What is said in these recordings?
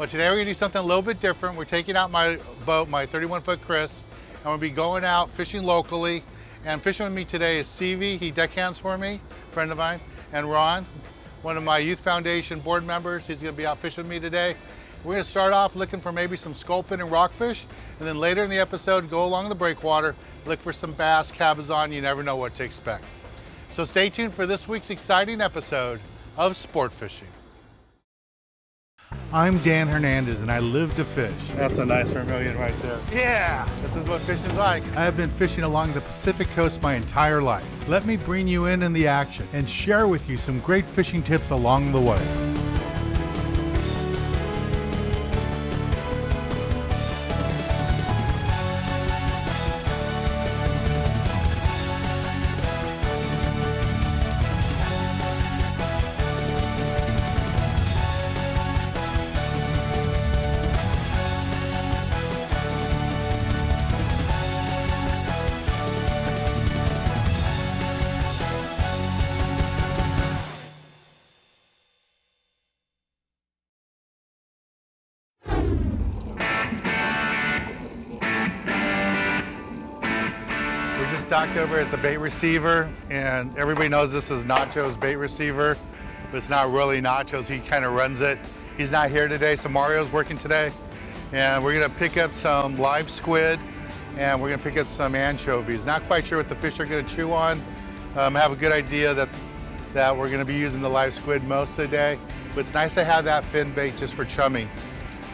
But today we're gonna do something a little bit different. We're taking out my boat, my 31-foot Chris, and we'll be going out fishing locally. And fishing with me today is Stevie, he deckhands for me, a friend of mine, and Ron, one of my Youth Foundation board members. He's gonna be out fishing with me today. We're gonna start off looking for maybe some sculpin and rockfish, and then later in the episode, go along the breakwater, look for some bass, cabezon. You never know what to expect. So stay tuned for this week's exciting episode of Sport Fishing. I'm Dan Hernandez and I live to fish. That's a nice vermilion right there. Yeah, this is what fishing's like. I have been fishing along the Pacific coast my entire life. Let me bring you in the action and share with you some great fishing tips along the way. We just docked over at the bait receiver, and everybody knows this is Nacho's bait receiver, but it's not really Nacho's. He kind of runs it. He's not here today, so Mario's working today. And we're gonna pick up some live squid, and we're gonna pick up some anchovies. Not quite sure what the fish are gonna chew on. I have a good idea that we're gonna be using the live squid most of the day, but it's nice to have that fin bait just for chumming.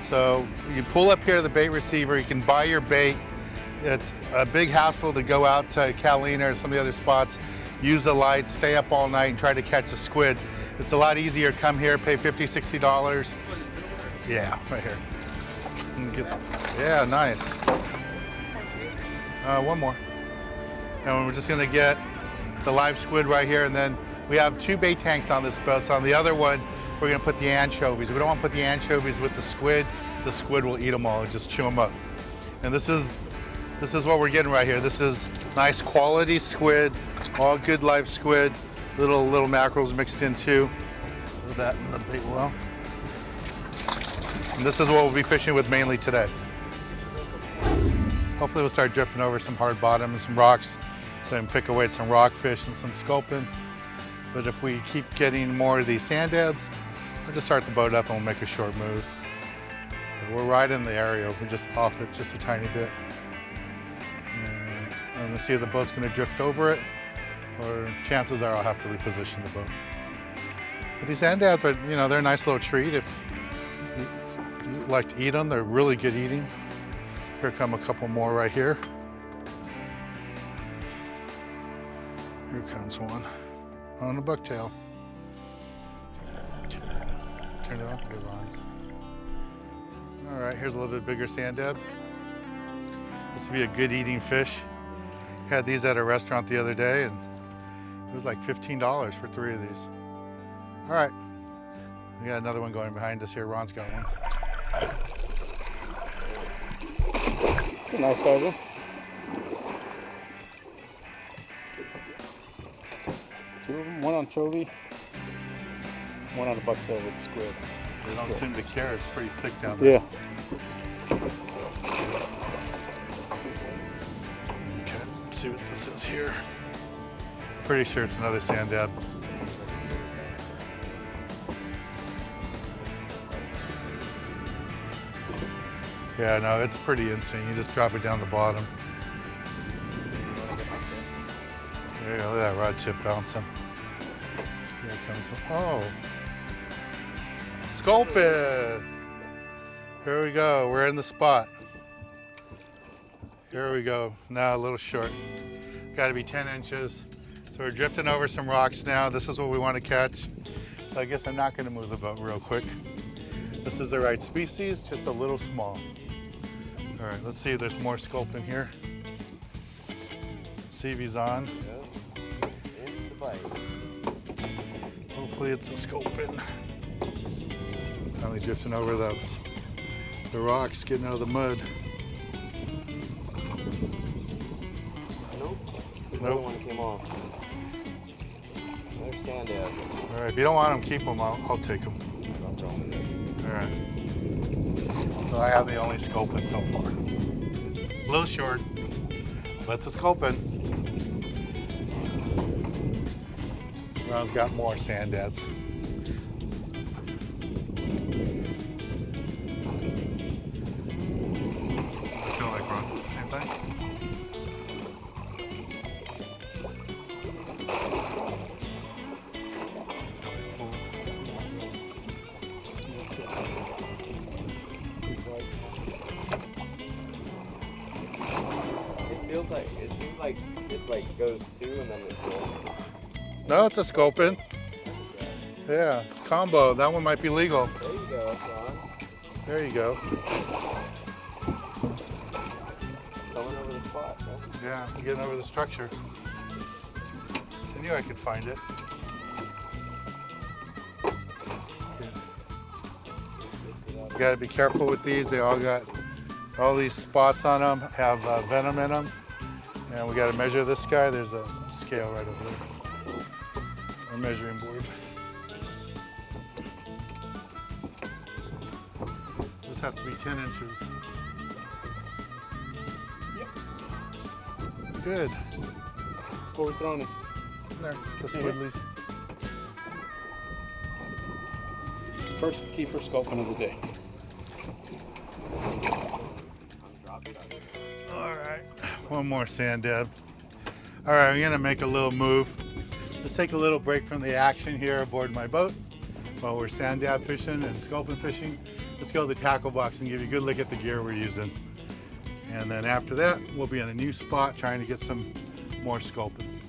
So you pull up here to the bait receiver, you can buy your bait. It's a big hassle to go out to Catalina or some of the other spots, use the light, stay up all night and try to catch a squid. It's a lot easier, come here, pay $50, $60. Yeah, right here. Yeah, nice. One more. And we're just gonna get the live squid right here, and then we have 2 bait tanks on this boat. So on the other one, we're gonna put the anchovies. We don't wanna put the anchovies with the squid. The squid will eat them all and just chew them up. And this is what we're getting right here. This is nice quality squid, all good live squid, little mackerels mixed in too. Look at that in the bait well. And this is what we'll be fishing with mainly today. Hopefully we'll start drifting over some hard bottom and some rocks so we can pick away at some rockfish and some sculpin. But if we keep getting more of these sand dabs, I'll just start the boat up and we'll make a short move. But we're right in the area, we're just off it just a tiny bit. I'm gonna see if the boat's gonna drift over it, or chances are I'll have to reposition the boat. But these sand dabs are, they're a nice little treat if you like to eat them. They're really good eating. Here come a couple more right here. Here comes one on a bucktail. Turn it on, good ones. All right, here's a little bit bigger sand dab. This would be a good eating fish. Had these at a restaurant the other day, and it was like $15 for 3 of these. All right, we got another one going behind us here. Ron's got one. It's a nice size one. 2 of them, one on chovy, one on a bucktail with squid. They don't seem to care. It's pretty thick down there. Yeah. See what this is here. Pretty sure it's another sand dab. Yeah, no, it's pretty instant. You just drop it down the bottom. There you go, look at that rod tip bouncing. Here it comes. Oh, sculpin. Here we go, we're in the spot. Here we go, now a little short. Got to be 10 inches. So we're drifting over some rocks now. This is what we want to catch. So I guess I'm not going to move the boat real quick. This is the right species, just a little small. All right, let's see if there's more sculpin here. See if he's on. It's the bite. Hopefully it's a sculpin. Finally drifting over the rocks, getting out of the mud. Nope. One came off. There's sand dab. All right, if you don't want them, keep them. I'll take them. I'm throwing it. All right. So I have the only sculpin so far. A little short, but it's a sculpin. Ron's got more sand dabs. What's it feel like, Ron? Same thing? It seems like it goes two and then it's one. No, it's a sculpin. Yeah, combo. That one might be legal. There you go, Ron. There you go. Coming over the spot, huh? Yeah, I'm getting over the structure. I knew I could find it. You gotta be careful with these. They all got all these spots on them, have venom in them. And we gotta measure this guy. There's a scale right over there. A measuring board. This has to be 10 inches. Yep. Good. What we throwing it? There, the squiddlies. First keeper sculpin of the day. All right, one more sand dab. All right, I'm gonna make a little move. Let's take a little break from the action here aboard my boat while we're sand dab fishing and sculpin fishing. Let's go to the tackle box and give you a good look at the gear we're using. And then after that, we'll be in a new spot trying to get some more sculpin.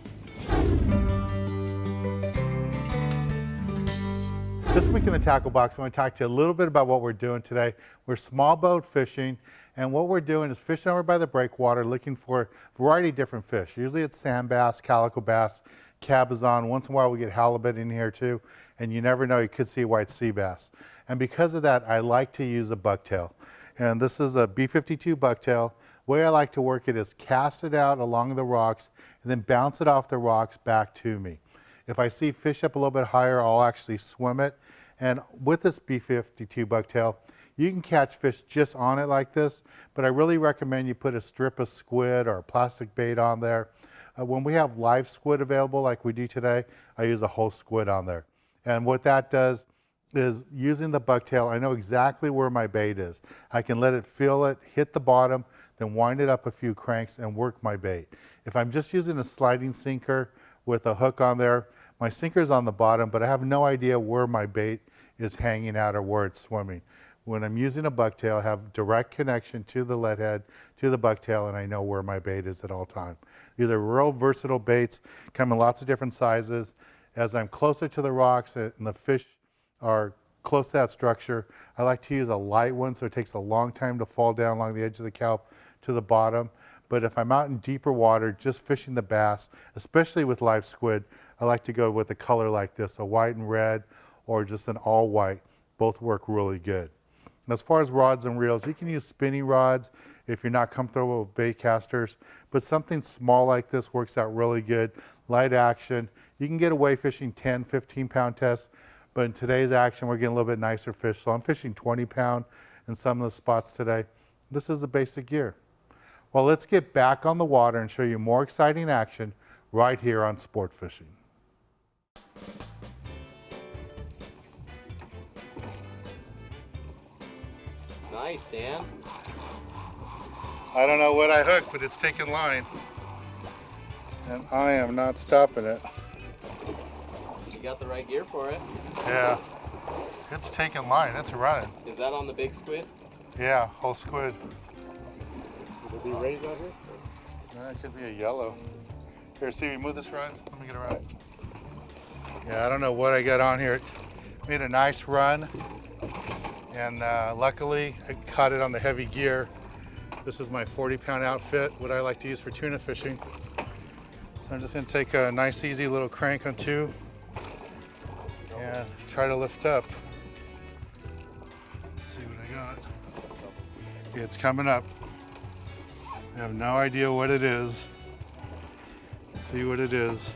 This week in the tackle box, I want to talk to you a little bit about what we're doing today. We're small boat fishing, and what we're doing is fishing over by the breakwater, looking for a variety of different fish. Usually it's sand bass, calico bass, cabezon. Once in a while we get halibut in here too, and you never know, you could see white sea bass. And because of that, I like to use a bucktail. And this is a B52 bucktail. The way I like to work it is cast it out along the rocks and then bounce it off the rocks back to me. If I see fish up a little bit higher, I'll actually swim it. And with this B52 bucktail, you can catch fish just on it like this, but I really recommend you put a strip of squid or a plastic bait on there. When we have live squid available like we do today, I use a whole squid on there. And what that does is, using the bucktail, I know exactly where my bait is. I can let it feel it, hit the bottom, then wind it up a few cranks and work my bait. If I'm just using a sliding sinker with a hook on there, my sinker's on the bottom, but I have no idea where my bait is hanging out or where it's swimming. When I'm using a bucktail, I have direct connection to the lead head, to the bucktail, and I know where my bait is at all time. These are real versatile baits, come in lots of different sizes. As I'm closer to the rocks and the fish are close to that structure, I like to use a light one so it takes a long time to fall down along the edge of the kelp to the bottom. But if I'm out in deeper water, just fishing the bass, especially with live squid, I like to go with a color like this, a white and red, or just an all white. Both work really good. And as far as rods and reels, you can use spinning rods if you're not comfortable with bait casters, but something small like this works out really good. Light action. You can get away fishing 10, 15 pound tests, but in today's action, we're getting a little bit nicer fish. So I'm fishing 20 pound in some of the spots today. This is the basic gear. Well, let's get back on the water and show you more exciting action right here on Sport Fishing. Nice, Dan. I don't know what I hooked, but it's taking line. And I am not stopping it. You got the right gear for it. Yeah, it's taking line, it's running. Is that on the big squid? Yeah, whole squid. Will it be raised out here? It could be a yellow. Here, Stevie, move this around. Let me get around. Yeah, I don't know what I got on here. Made a nice run, and luckily I caught it on the heavy gear. This is my 40-pound outfit, what I like to use for tuna fishing. So I'm just gonna take a nice, easy little crank on 2 and try to lift up. Let's see what I got. Yeah, it's coming up. I have no idea what it is. Let's see what it is.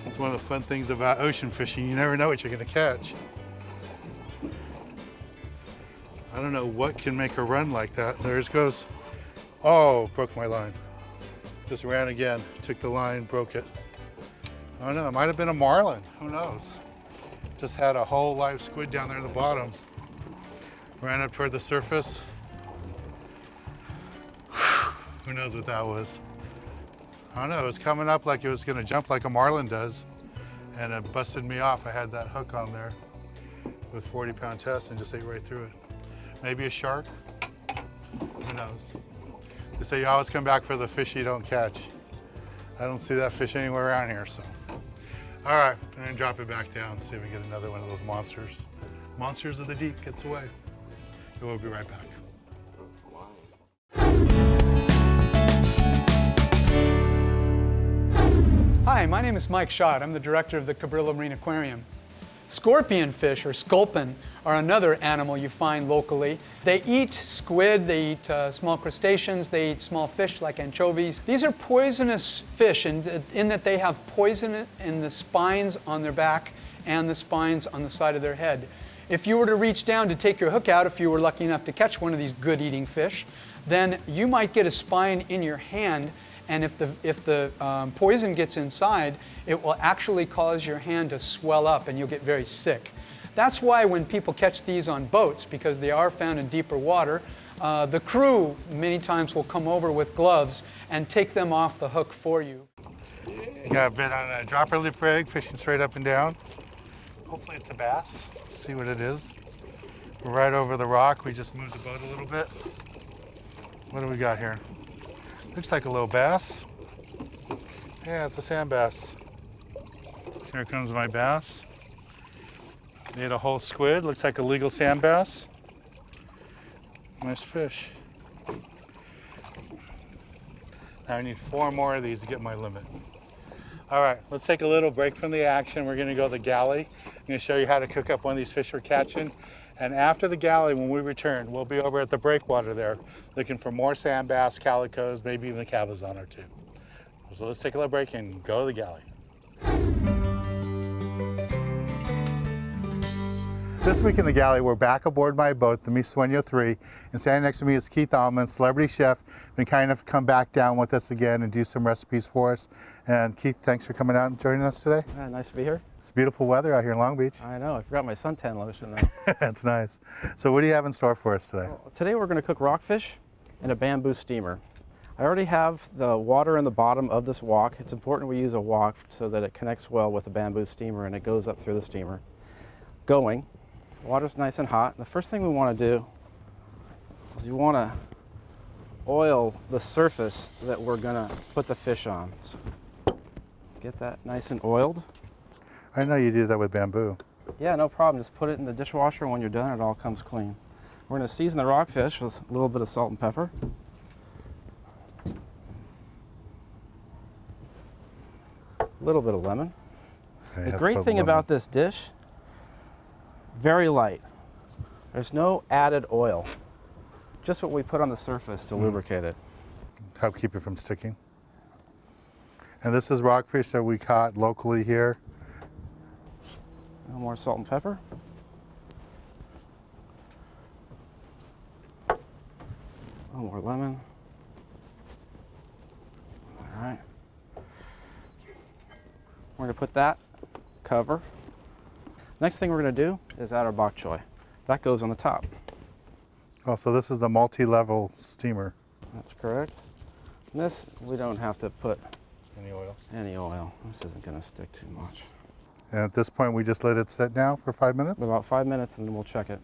It's one of the fun things about ocean fishing. You never know what you're gonna catch. I don't know what can make her run like that. There it goes. Oh, broke my line. Just ran again, took the line, broke it. I don't know, it might have been a marlin, who knows? Just had a whole live squid down there at the bottom. Ran up toward the surface. Who knows what that was? I don't know, it was coming up like it was gonna jump like a marlin does, and it busted me off. I had that hook on there with 40-pound test and just ate right through it. Maybe a shark, who knows? They say you always come back for the fish you don't catch. I don't see that fish anywhere around here, so. All right, and then drop it back down, see if we get another one of those monsters. Monsters of the deep gets away. We'll be right back. Hi, my name is Mike Schott. I'm the director of the Cabrillo Marine Aquarium. Scorpion fish, or sculpin, are another animal you find locally. They eat squid, they eat small crustaceans, they eat small fish like anchovies. These are poisonous fish in that they have poison in the spines on their back and the spines on the side of their head. If you were to reach down to take your hook out, if you were lucky enough to catch one of these good eating fish, then you might get a spine in your hand, and if the poison gets inside, it will actually cause your hand to swell up and you'll get very sick. That's why when people catch these on boats, because they are found in deeper water, the crew many times will come over with gloves and take them off the hook for you. Got a bit on a dropper lip rig, fishing straight up and down. Hopefully it's a bass. Let's see what it is. We're right over the rock. We just moved the boat a little bit. What do we got here? Looks like a little bass. Yeah, it's a sand bass. Here comes my bass. Ate a whole squid. Looks like a legal sand bass. Nice fish. Now I need 4 more of these to get my limit. All right, let's take a little break from the action. We're gonna go to the galley. I'm gonna show you how to cook up one of these fish we're catching. And after the galley, when we return, we'll be over at the breakwater there, looking for more sand bass, calicos, maybe even a cabezon or 2. So let's take a little break and go to the galley. This week in the galley, we're back aboard my boat, the Mi Sueño 3, and standing next to me is Keith Allman, celebrity chef, been kind enough to come back down with us again and do some recipes for us. And Keith, thanks for coming out and joining us today. Nice to be here. It's beautiful weather out here in Long Beach. I know, I forgot my suntan lotion though. That's nice. So what do you have in store for us today? Well, today we're going to cook rockfish in a bamboo steamer. I already have the water in the bottom of this wok. It's important we use a wok so that it connects well with the bamboo steamer and it goes up through the steamer. Water's nice and hot. The first thing we want to do is you want to oil the surface that we're going to put the fish on. So get that nice and oiled. I know you do that with bamboo. Yeah, no problem. Just put it in the dishwasher, and when you're done, it all comes clean. We're going to season the rockfish with a little bit of salt and pepper. A little bit of lemon. Okay, The great thing about this dish, very light. There's no added oil. Just what we put on the surface to lubricate it. Help keep it from sticking. And this is rockfish that we caught locally here. A little more salt and pepper. A little more lemon. All right. We're going to put that cover. Next thing we're going to do is add our bok choy. That goes on the top. Oh, so this is the multi-level steamer. That's correct. And this, we don't have to put Any oil? any oil. This isn't going to stick too much. And at this point, we just let it sit now for 5 minutes? About 5 minutes and then we'll check it.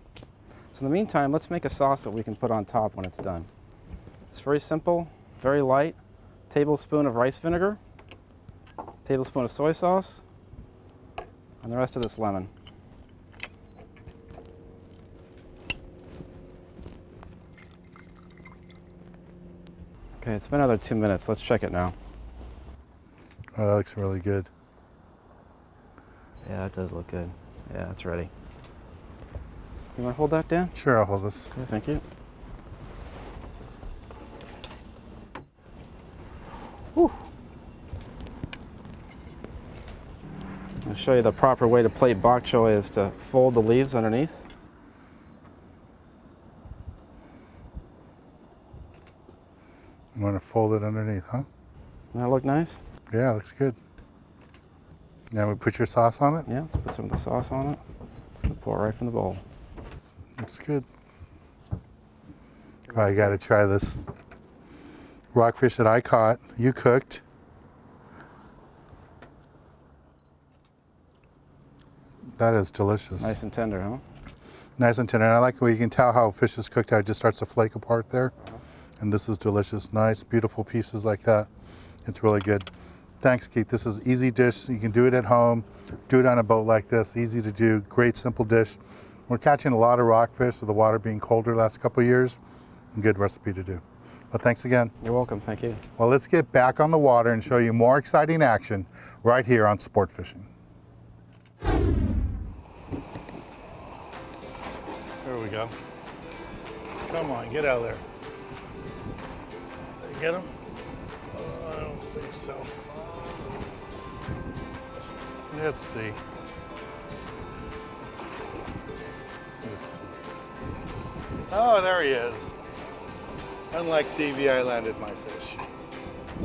So in the meantime, let's make a sauce that we can put on top when it's done. It's very simple, very light. Tablespoon of rice vinegar, tablespoon of soy sauce, and the rest of this lemon. Okay, it's been another 2 minutes. Let's check it now. Oh, that looks really good. Yeah, it does look good. Yeah, it's ready. You want to hold that, Dan? Sure, I'll hold this. Okay, thank you. Whew. I'll show you the proper way to plate bok choy is to fold the leaves underneath. of fold it underneath, huh? Doesn't that look nice? Yeah, looks good. Now we put your sauce on it? Yeah, let's put some of the sauce on it. Pour it right from the bowl. Looks good. Oh, I gotta try this rockfish that I caught, you cooked. That is delicious. Nice and tender, huh? Nice and tender. And I like the way you can tell how fish is cooked, how it just starts to flake apart there. And this is delicious. Nice, beautiful pieces like that. It's really good. Thanks, Keith. This is easy dish. You can do it at home, do it on a boat like this. Easy to do, great simple dish. We're catching a lot of rockfish with the water being colder the last couple of years. Good recipe to do. Well, thanks again. You're welcome. Thank you. Well, let's get back on the water and show you more exciting action right here on Sport Fishing. There we go. Come on, get out of there. Did I get him? I don't think so. Let's see. Oh, there he is. Unlike CV, I landed my fish.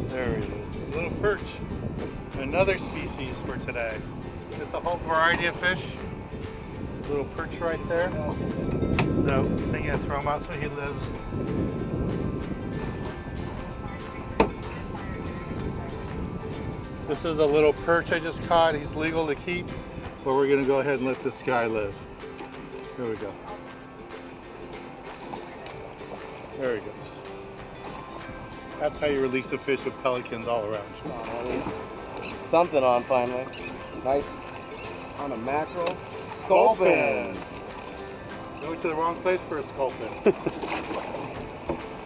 There he is. A little perch. Another species for today. Just a whole variety of fish. A little perch right there. No, I'm gonna throw him out so he lives. This is a little perch I just caught. He's legal to keep, but we're gonna go ahead and let this guy live. Here we go. There he goes. That's how you release a fish with pelicans all around you. Something on finally. Nice. On a mackerel. Sculpin. You went to the wrong place for a sculpin.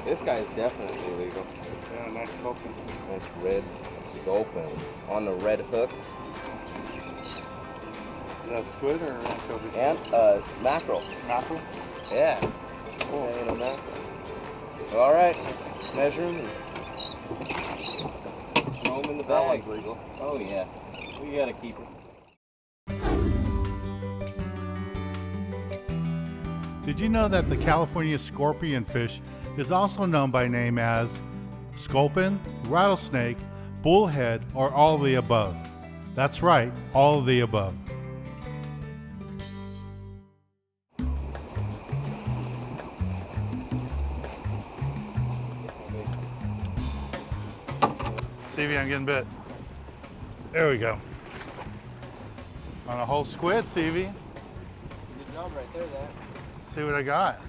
This guy is definitely illegal. Yeah, nice sculpin. Nice red sculpin. On the red hook. Is that squid or anchovy? And mackerel. Mackerel? Yeah. Cool. And a mackerel. All right, let's measure him and throw him in the bag. That one's legal. Oh yeah, we gotta keep him. Did you know that the California scorpion fish is also known by name as sculpin, rattlesnake, bullhead, or all of the above? That's right, all of the above. Stevie, I'm getting bit. There we go. On a whole squid, Stevie. Good job right there, Dad. See what I got.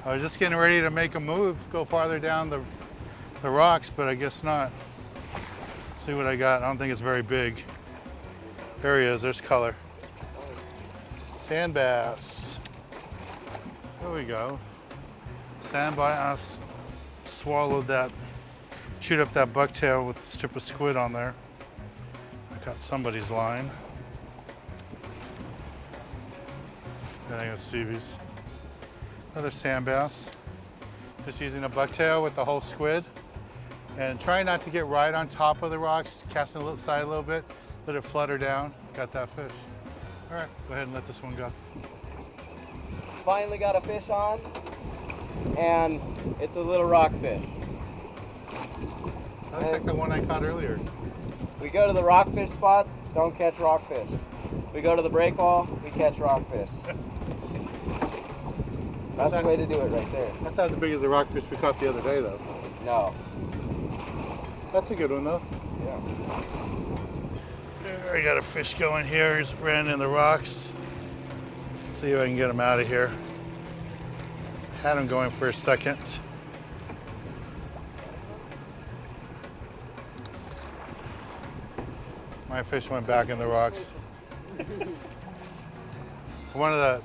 I was just getting ready to make a move, go farther down the rocks, but I guess not. Let's see what I got. I don't think it's very big. There he is, there's color. Sand bass. There we go. Sand bass swallowed that, chewed up that bucktail with a strip of squid on there. I got somebody's line. I think it's Stevie's. Another sand bass. Just using a bucktail with the whole squid. And trying not to get right on top of the rocks, casting a little side a little bit, let it flutter down. Got that fish. All right, go ahead and let this one go. Finally got a fish on, and it's a little rockfish. That looks like the one I caught earlier. We go to the rockfish spots, don't catch rockfish. We go to the breakwall, we catch rockfish. That's the way to do it right there. That's not as big as the rockfish we caught the other day, though. No. That's a good one, though. Yeah. There, I got a fish going here. He's ran in the rocks. Let's see if I can get him out of here. Had him going for a second. My fish went back in the rocks. So one of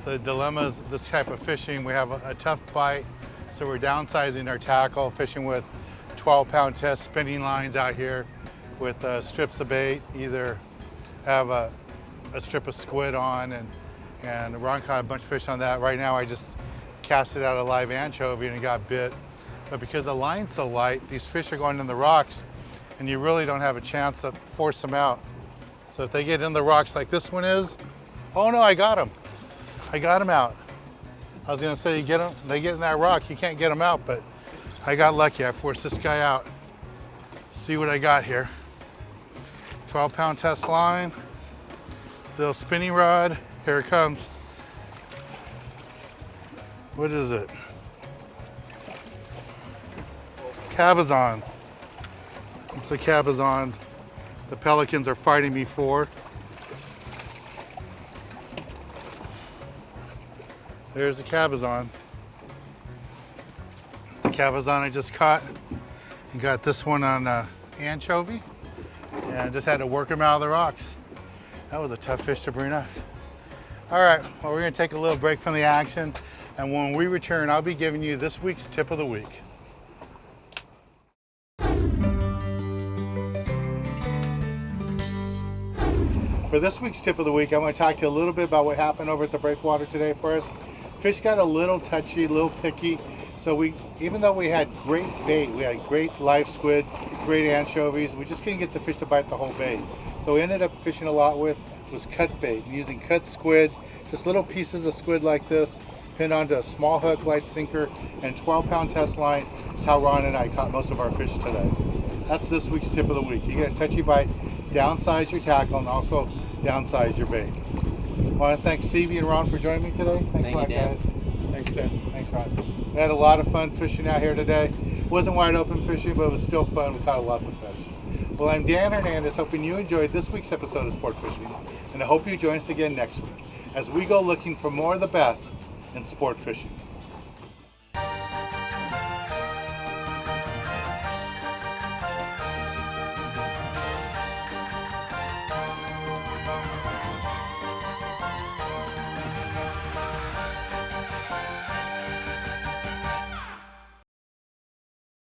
the dilemmas this type of fishing, we have a tough bite, so we're downsizing our tackle, fishing with 12-pound test spinning lines out here with strips of bait. Either have a strip of squid on, and Ron caught a bunch of fish on that. Right now I just casted out a live anchovy and it got bit. But because the line's so light, these fish are going in the rocks and you really don't have a chance to force them out. So if they get in the rocks like this one is, oh no, I got him. I got him out. I was gonna say, they get in that rock, you can't get them out, but I got lucky. I forced this guy out. See what I got here. 12-pound test line, little spinning rod. Here it comes. What is it? Cabezon. It's a cabezon. The pelicans are fighting me for. There's the cabezon. It's a cabezon I just caught. And got this one on anchovy. And I just had to work him out of the rocks. That was a tough fish to bring up. All right, well, we're gonna take a little break from the action. And when we return, I'll be giving you this week's tip of the week. For this week's tip of the week, I want to talk to you a little bit about what happened over at the breakwater today for us. Fish got a little touchy, a little picky. So even though we had great bait, we had great live squid, great anchovies, we just couldn't get the fish to bite the whole bait. So we ended up fishing a lot with was cut bait, using cut squid, just little pieces of squid like this, pinned onto a small hook, light sinker, and 12-pound test line. That's how Ron and I caught most of our fish today. That's this week's tip of the week. You get a touchy bite, downsize your tackle, and also downsize your bait. I want to thank Stevie and Ron for joining me today. Thanks a lot, guys. Thanks, Dan. Thanks, Ron. We had a lot of fun fishing out here today. It wasn't wide open fishing, but it was still fun. We caught lots of fish. Well, I'm Dan Hernandez, hoping you enjoyed this week's episode of Sport Fishing, and I hope you join us again next week as we go looking for more of the best in sport fishing.